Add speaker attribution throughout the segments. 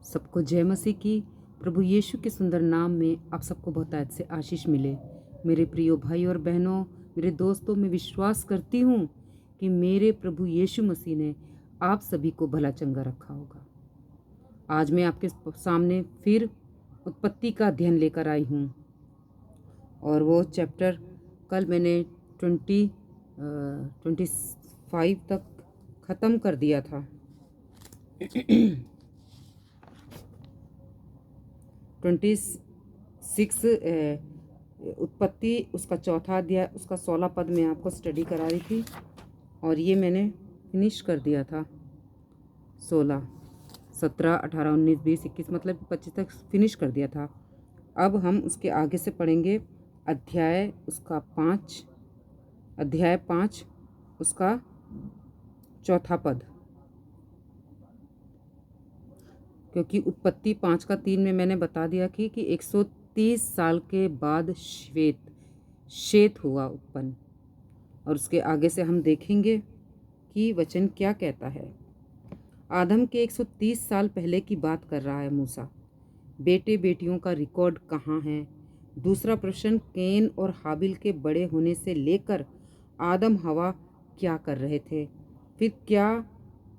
Speaker 1: सबको जय मसीह की। प्रभु यीशु के सुंदर नाम में आप सबको बहुतायत से आशीष मिले। मेरे प्रियो भाई और बहनों, मेरे दोस्तों, मैं विश्वास करती हूँ कि मेरे प्रभु यीशु मसीह ने आप सभी को भला चंगा रखा होगा। आज मैं आपके सामने फिर उत्पत्ति का अध्ययन लेकर आई हूँ और वो चैप्टर कल मैंने 25 तक ख़त्म कर दिया था। 26 उत्पत्ति उसका चौथा अध्याय उसका 16 पद में आपको स्टडी करा रही थी और ये मैंने फिनिश कर दिया था। 16, 17, 18, 19, 20, 21 मतलब 25 तक फिनिश कर दिया था। अब हम उसके आगे से पढ़ेंगे अध्याय 5 उसका चौथा पद, क्योंकि उत्पत्ति 5 का 3 में मैंने बता दिया कि 130 साल के बाद शेत हुआ उत्पन्न। और उसके आगे से हम देखेंगे कि वचन क्या कहता है। आदम के 130 साल पहले की बात कर रहा है मूसा। बेटे बेटियों का रिकॉर्ड कहाँ है? दूसरा प्रश्न, कैन और हाबिल के बड़े होने से लेकर आदम हवा क्या कर रहे थे? फिर क्या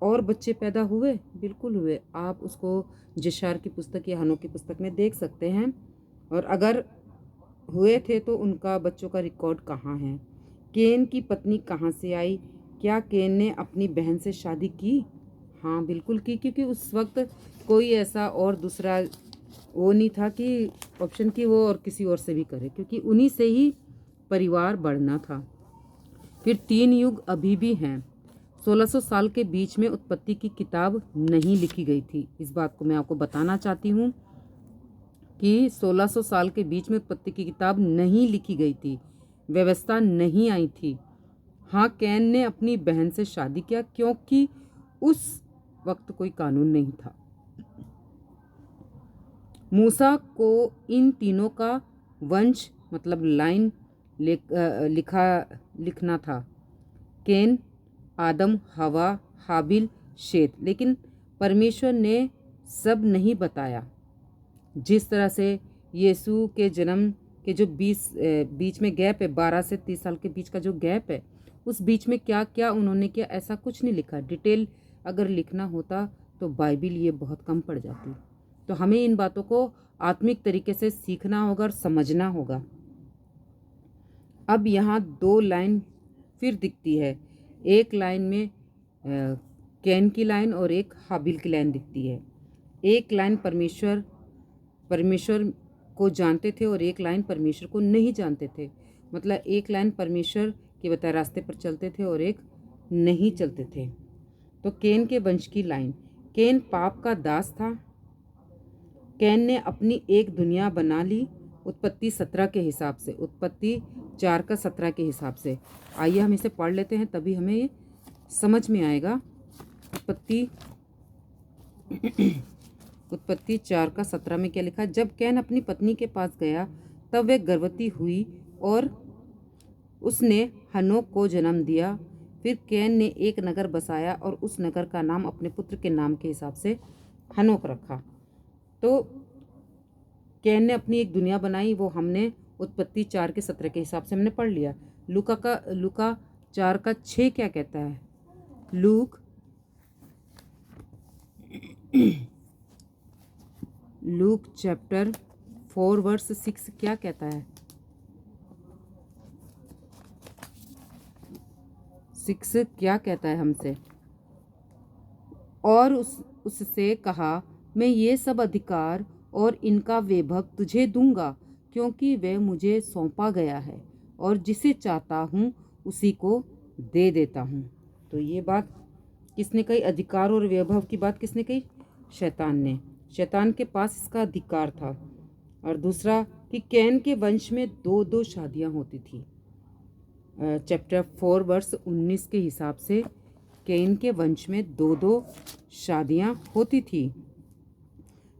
Speaker 1: और बच्चे पैदा हुए? बिल्कुल हुए। आप उसको जशार की पुस्तक या हनोक की पुस्तक में देख सकते हैं। और अगर हुए थे तो उनका बच्चों का रिकॉर्ड कहाँ है? कैन की पत्नी कहाँ से आई? क्या कैन ने अपनी बहन से शादी की? हाँ, बिल्कुल की, क्योंकि उस वक्त कोई ऐसा और दूसरा वो नहीं था कि ऑप्शन की वो और किसी और से भी करे, क्योंकि उन्हीं से ही परिवार बढ़ना था। फिर 3 युग अभी भी हैं। 1600 साल के बीच में उत्पत्ति की किताब नहीं लिखी गई थी। इस बात को मैं आपको बताना चाहती हूँ कि 1600 साल के बीच में उत्पत्ति की किताब नहीं लिखी गई थी, व्यवस्था नहीं आई थी। हाँ, कैन ने अपनी बहन से शादी किया क्योंकि उस वक्त कोई कानून नहीं था। मूसा को इन तीनों का वंश मतलब लाइन लिखना था। कैन, आदम, हवा, हाबिल, शेत। लेकिन परमेश्वर ने सब नहीं बताया। जिस तरह से यीशु के जन्म के जो बीच में गैप है, 12 से 30 साल के बीच का जो गैप है, उस बीच में क्या क्या उन्होंने किया, ऐसा कुछ नहीं लिखा। डिटेल अगर लिखना होता तो बाइबिल ये बहुत कम पड़ जाती। तो हमें इन बातों को आत्मिक तरीके से सीखना होगा और समझना होगा। अब यहाँ 2 लाइन फिर दिखती है। एक लाइन में कैन की लाइन और एक हाबिल की लाइन दिखती है। एक लाइन परमेश्वर को जानते थे और एक लाइन परमेश्वर को नहीं जानते थे। मतलब एक लाइन परमेश्वर के बताए रास्ते पर चलते थे और एक नहीं चलते थे। तो कैन के वंश की लाइन, कैन पाप का दास था। कैन ने अपनी एक दुनिया बना ली उत्पत्ति 17 के हिसाब से, उत्पत्ति 4 का 17 के हिसाब से। आइए हम इसे पढ़ लेते हैं, तभी हमें ये समझ में आएगा। उत्पत्ति 4 का 17 में क्या लिखा? जब कैन अपनी पत्नी के पास गया तब वह गर्भवती हुई और उसने हनोक को जन्म दिया। फिर कैन ने एक नगर बसाया और उस नगर का नाम अपने पुत्र के नाम के हिसाब से हनोक रखा। तो कैन ने अपनी एक दुनिया बनाई, वो हमने उत्पत्ति 4 के 17 के हिसाब से हमने पढ़ लिया। लूका 4 का 6 क्या कहता है? लूक चैप्टर 4 वर्स 6 क्या कहता है? 6 क्या कहता है हमसे? और उससे कहा, मैं ये सब अधिकार और इनका वैभव तुझे दूंगा, क्योंकि वह मुझे सौंपा गया है और जिसे चाहता हूँ उसी को दे देता हूँ। तो ये बात किसने कही? अधिकार और वैभव की बात किसने कही? शैतान ने। शैतान के पास इसका अधिकार था। और दूसरा कि कैन के वंश में 2-2 शादियाँ होती थी। चैप्टर 4 वर्स 19 के हिसाब से कैन के वंश में 2-2 शादियाँ होती थी।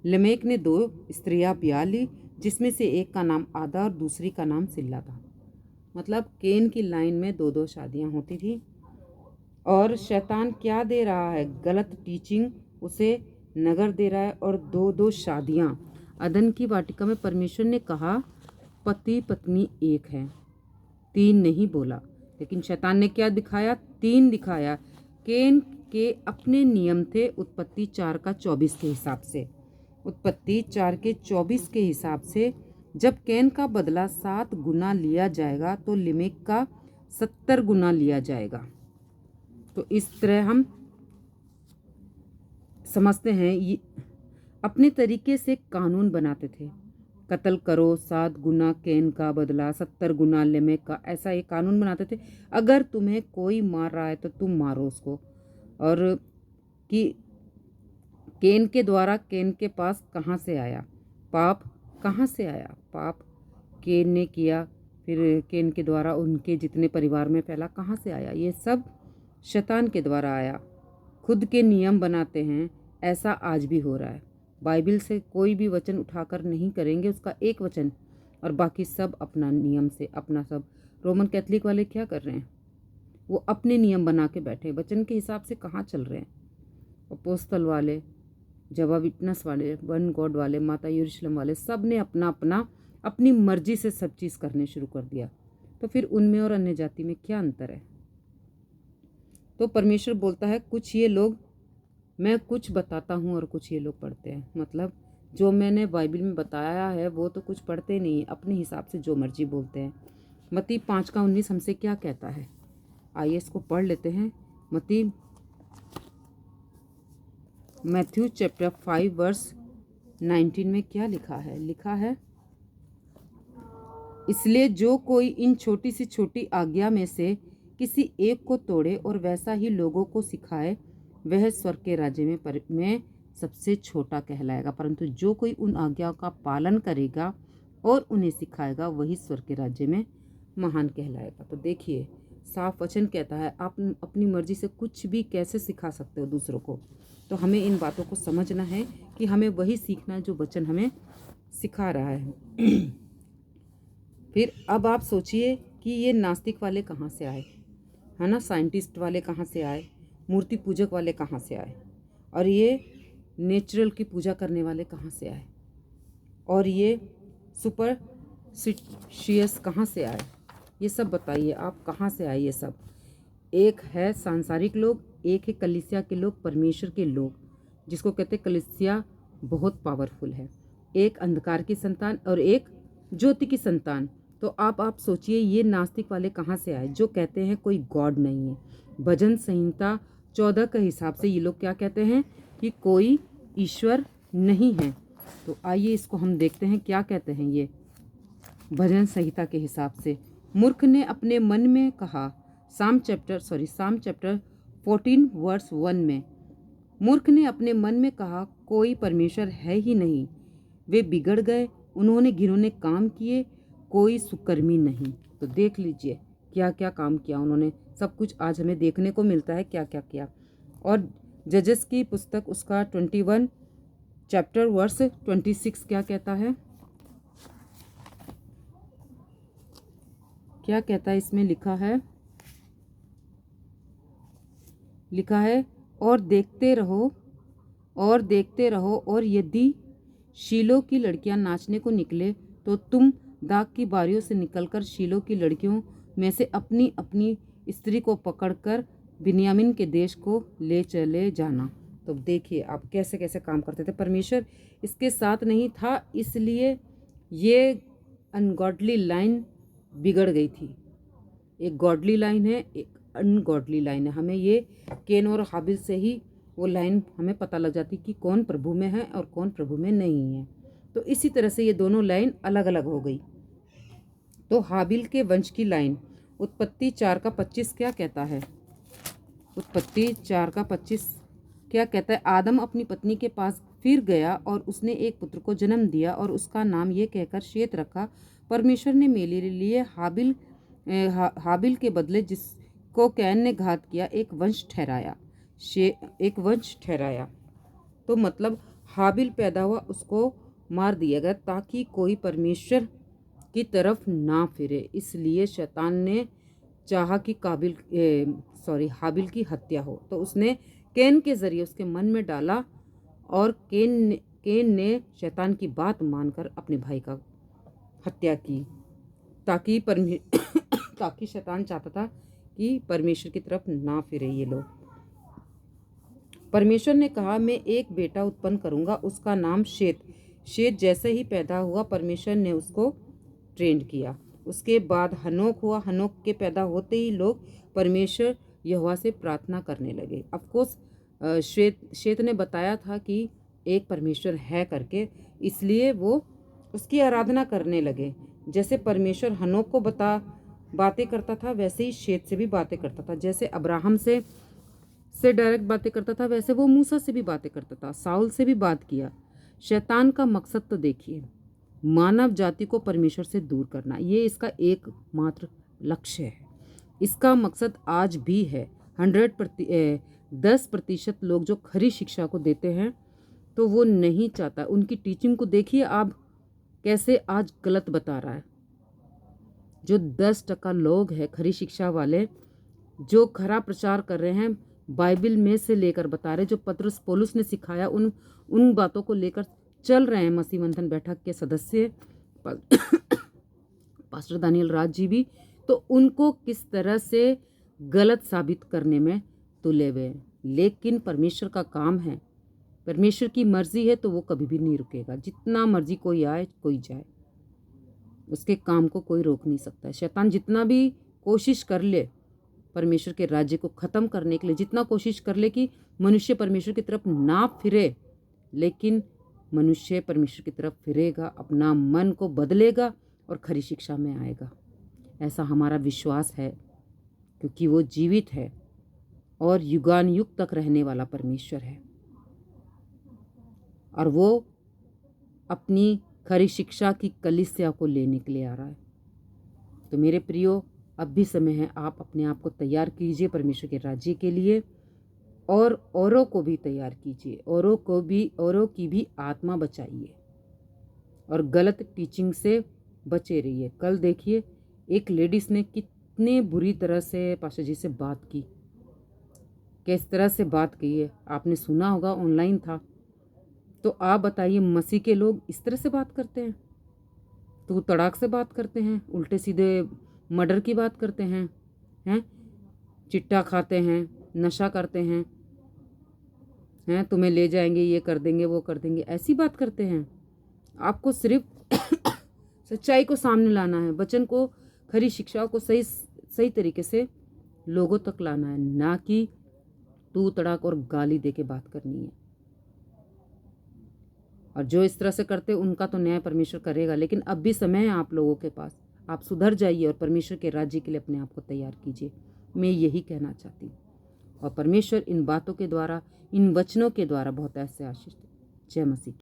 Speaker 1: लमेक ने 2 स्त्रियाँ ब्याह ली, जिसमें से एक का नाम आदा और दूसरी का नाम सिल्ला था। मतलब कैन की लाइन में 2-2 शादियाँ होती थी। और शैतान क्या दे रहा है? गलत टीचिंग उसे नगर दे रहा है और दो दो शादियाँ। अदन की वाटिका में परमेश्वर ने कहा पति पत्नी एक है, तीन नहीं बोला, लेकिन शैतान ने क्या दिखाया? तीन दिखाया। केन के अपने नियम थे उत्पत्ति 4:24 के हिसाब से। उत्पत्ति 4:24 के हिसाब से जब कैन का बदला 7 गुना लिया जाएगा तो लिमेक का 70 गुना लिया जाएगा। तो इस तरह हम समझते हैं, ये अपने तरीके से कानून बनाते थे। कत्ल करो, 7 गुना कैन का बदला 70 गुना लिमेक का, ऐसा एक कानून बनाते थे। अगर तुम्हें कोई मार रहा है तो तुम मारो उसको। और कि कैन के द्वारा कैन के पास कहाँ से आया पाप? कहाँ से आया पाप? कैन ने किया, फिर कैन के द्वारा उनके जितने परिवार में फैला, कहाँ से आया? ये सब शैतान के द्वारा आया। खुद के नियम बनाते हैं, ऐसा आज भी हो रहा है। बाइबल से कोई भी वचन उठाकर नहीं करेंगे उसका एक वचन, और बाकी सब अपना नियम से अपना सब। रोमन कैथलिक वाले क्या कर रहे हैं? वो अपने नियम बना के बैठे, वचन के हिसाब से कहाँ चल रहे हैं। अपोस्तल वाले, जवा विटनेस वाले, वन गॉड वाले, माता यरूशलेम वाले, सब ने अपना अपना अपनी मर्जी से सब चीज़ करने शुरू कर दिया। तो फिर उनमें और अन्य जाति में क्या अंतर है? तो परमेश्वर बोलता है कुछ ये लोग, मैं कुछ बताता हूँ और कुछ ये लोग पढ़ते हैं। मतलब जो मैंने बाइबल में बताया है वो तो कुछ पढ़ते नहीं, अपने हिसाब से जो मर्जी बोलते हैं। मत्ती 5:19 हमसे क्या कहता है? आइए इसको पढ़ लेते हैं। मैथ्यू चैप्टर 5 वर्स 19 में क्या लिखा है? लिखा है, इसलिए जो कोई इन छोटी सी छोटी आज्ञा में से किसी एक को तोड़े और वैसा ही लोगों को सिखाए, वह स्वर्ग के राज्य में सबसे छोटा कहलाएगा, परंतु जो कोई उन आज्ञाओं का पालन करेगा और उन्हें सिखाएगा वही स्वर्ग के राज्य में महान कहलाएगा। तो देखिए, साफ वचन कहता है आप अपनी मर्जी से कुछ भी कैसे सिखा सकते हो दूसरों को। तो हमें इन बातों को समझना है कि हमें वही सीखना है जो वचन हमें सिखा रहा है। फिर अब आप सोचिए कि ये नास्तिक वाले कहाँ से आए, है ना? साइंटिस्ट वाले कहाँ से आए? मूर्ति पूजक वाले कहाँ से आए? और ये नेचुरल की पूजा करने वाले कहाँ से आए? और ये सुपरस्टिशियस कहाँ से आए? ये सब बताइए, आप कहाँ से आए ये सब? एक है सांसारिक लोग, एक है कलीसिया के लोग, परमेश्वर के लोग, जिसको कहते हैं कलीसिया बहुत पावरफुल है। एक अंधकार की संतान और एक ज्योति की संतान। तो आप सोचिए ये नास्तिक वाले कहाँ से आए जो कहते हैं कोई गॉड नहीं है। भजन संहिता 14 के हिसाब से ये लोग क्या कहते हैं कि कोई ईश्वर नहीं है। तो आइए इसको हम देखते हैं क्या कहते हैं ये भजन संहिता के हिसाब से। मूर्ख ने अपने मन में कहा, साम चैप्टर 14 वर्स 1 में, मूर्ख ने अपने मन में कहा कोई परमेश्वर है ही नहीं। वे बिगड़ गए, उन्होंने घिनौने काम किए, कोई सुकर्मी नहीं। तो देख लीजिए क्या क्या काम किया उन्होंने, सब कुछ आज हमें देखने को मिलता है क्या क्या किया। और जजेस की पुस्तक उसका 21 चैप्टर वर्स 26 क्या कहता है? क्या कहता है इसमें? लिखा है और देखते रहो और यदि शीलो की लड़कियां नाचने को निकले तो तुम दाग की बारियों से निकलकर शीलो की लड़कियों में से अपनी अपनी स्त्री को पकड़कर बिन्यामीन के देश को ले चले जाना। तो देखिए आप कैसे कैसे काम करते थे। परमेश्वर इसके साथ नहीं था, इसलिए ये अनगॉडली लाइन बिगड़ गई थी। एक गॉडली लाइन है, एक अनगॉडली लाइन है। हमें ये केन और हाबिल से ही वो लाइन हमें पता लग जाती कि कौन प्रभु में है और कौन प्रभु में नहीं है। तो इसी तरह से ये दोनों लाइन अलग अलग हो गई। तो हाबिल के वंश की लाइन उत्पत्ति 4:25 क्या कहता है? उत्पत्ति 4:25 क्या कहता है? आदम अपनी पत्नी के पास फिर गया और उसने एक पुत्र को जन्म दिया और उसका नाम ये कहकर शेत रखा, परमेश्वर ने मेरे लिए हाबिल के बदले जिसको कैन ने घात किया एक वंश ठहराया। तो मतलब हाबिल पैदा हुआ, उसको मार दिया गया ताकि कोई परमेश्वर की तरफ ना फिरे। इसलिए शैतान ने चाहा कि हाबिल की हत्या हो, तो उसने कैन के जरिए उसके मन में डाला और केन ने शैतान की बात मानकर अपने भाई का हत्या की, ताकि शैतान चाहता था कि परमेश्वर की तरफ ना फिरे ये लोग। परमेश्वर ने कहा, मैं एक बेटा उत्पन्न करूंगा, उसका नाम शेत जैसे ही पैदा हुआ परमेश्वर ने उसको ट्रेंड किया। उसके बाद हनोक हुआ। हनोक के पैदा होते ही लोग परमेश्वर यहोवा से प्रार्थना करने लगे। ऑफकोर्स शेत ने बताया था कि एक परमेश्वर है करके, इसलिए वो उसकी आराधना करने लगे। जैसे परमेश्वर हनोक को बातें करता था, वैसे ही शेत से भी बातें करता था। जैसे अब्राहम से डायरेक्ट बातें करता था, वैसे वो मूसा से भी बातें करता था, साउल से भी बात किया। शैतान का मकसद तो देखिए, मानव जाति को परमेश्वर से दूर करना, ये इसका एकमात्र लक्ष्य है। इसका मकसद आज भी है। 10% लोग जो खरी शिक्षा को देते हैं, तो वो नहीं चाहता। उनकी टीचिंग को देखिए आप कैसे आज गलत बता रहा है। जो 10% लोग हैं खरी शिक्षा वाले, जो खरा प्रचार कर रहे हैं, बाइबल में से लेकर बता रहे, जो पतरस पौलुस ने सिखाया उन बातों को लेकर चल रहे हैं। मसीह मंथन बैठक के सदस्य पास्टर दानियल राज जी भी, तो उनको किस तरह से गलत साबित करने में तुले हुए हैं। लेकिन परमेश्वर का काम है, परमेश्वर की मर्जी है, तो वो कभी भी नहीं रुकेगा। जितना मर्जी कोई आए कोई जाए, उसके काम को कोई रोक नहीं सकता है। शैतान जितना भी कोशिश कर ले परमेश्वर के राज्य को ख़त्म करने के लिए, जितना कोशिश कर ले कि मनुष्य परमेश्वर की तरफ ना फिरे, लेकिन मनुष्य परमेश्वर की तरफ फिरेगा, अपना मन को बदलेगा और खरी शिक्षा में आएगा। ऐसा हमारा विश्वास है, क्योंकि वो जीवित है और युगान युग तक रहने वाला परमेश्वर है, और वो अपनी खरी शिक्षा की कलीसिया को लेने के लिए आ रहा है। तो मेरे प्रियो, अब भी समय है, आप अपने आप को तैयार कीजिए परमेश्वर के राज्य के लिए, और औरों को भी तैयार कीजिए। औरों की भी आत्मा बचाइए और गलत टीचिंग से बचे रहिए। कल देखिए एक लेडीज ने कितने बुरी तरह से पास्टर जी से बात की, किस तरह से बात की है, आपने सुना होगा, ऑनलाइन था। तो आप बताइए, मसीह के लोग इस तरह से बात करते हैं? तो तड़ाक से बात करते हैं, उल्टे सीधे मर्डर की बात करते हैं, चिट्टा खाते हैं, नशा करते हैं, तुम्हें ले जाएंगे, ये कर देंगे, वो कर देंगे, ऐसी बात करते हैं। आपको सिर्फ सच्चाई को सामने लाना है, वचन को, खरी शिक्षा को सही तरीके से लोगों तक लाना है, ना कि तू तड़ाक और गाली दे के बात करनी है। और जो इस तरह से करते उनका तो न्याय परमेश्वर करेगा। लेकिन अब भी समय है आप लोगों के पास, आप सुधर जाइए और परमेश्वर के राज्य के लिए अपने आप को तैयार कीजिए। मैं यही कहना चाहती हूँ, और परमेश्वर इन बातों के द्वारा, इन वचनों के द्वारा बहुत ऐसे आशीष दे। जय मसीह।